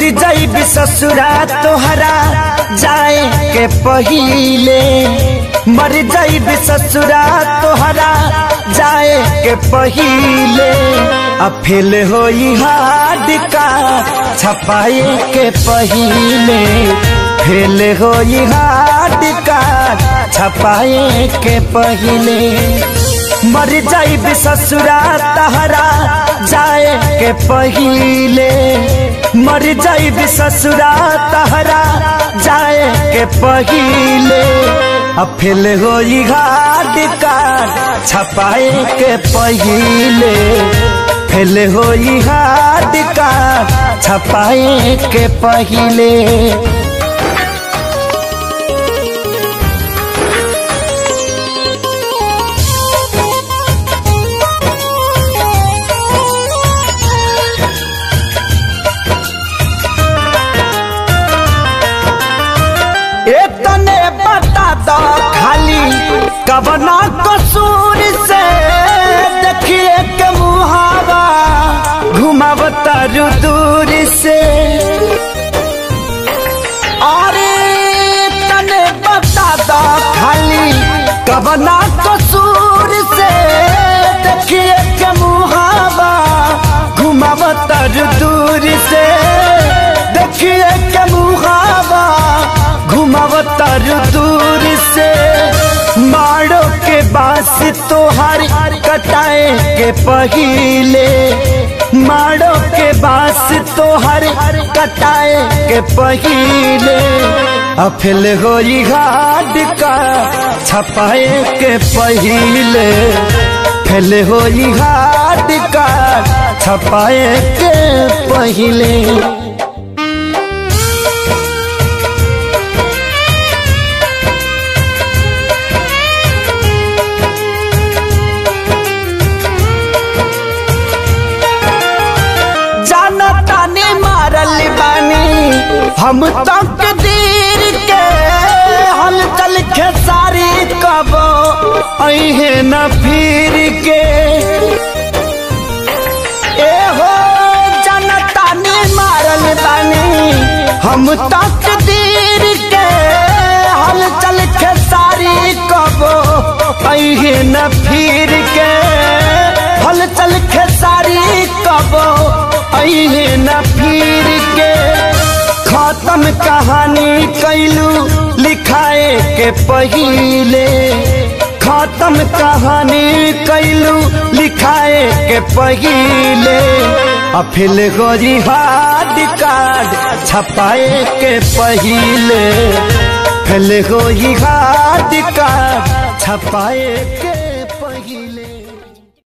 मर जाइबी ससुरा तोहरा जाए के पहिले, मर जाइबी ससुरा तोहरा जाए के पहिले। अब फेल होई हार्ड का छपाए के पहिले, फेल होई हार्ड का छपाए के पहिले। मर जाइबी ससुरा तोहरा जाए के पहिले, मर जाइबी ससुरा तोहरा जाए के पहिले। अब फेल होई हार्ड कार्ड छपाए के पहिले, फेल होई हार्ड कार्ड छपाए के पहिले। इतने बता दो खाली कवना कसूर से देखिए के मुहावा घुमावता दूर से। और इतने बता दो खाली कवना कसूर से देखिए के मुहावा घुमावता दूर से, देखिए के मुहावा घुमावतर दूर से। मारो के बास तोहार कटाए के पहिले, मारो के बास तोहार कटाए के पहिले। अब फेल होई हार्ड का छपाए के पहिले, फेल होई हार्ड का छपाए के पहिले। हम तक दीर के हल चल खेसारी कबो अहे न फिर के। ए हो जनता ने मारल बानी हम तक दीर के हल चल खेसारी कबो अहे न फिर के, हल चल खेसारी कबो अहे न फिर के। खत्म कहानी कैलू लिखाए के पहिले, खत्म कहानी कैलू लिखाए के पहिले। अब फेल होई हार्ड कार्ड छपाए के पहिले, फेल होई हार्ड कार्ड छपाए के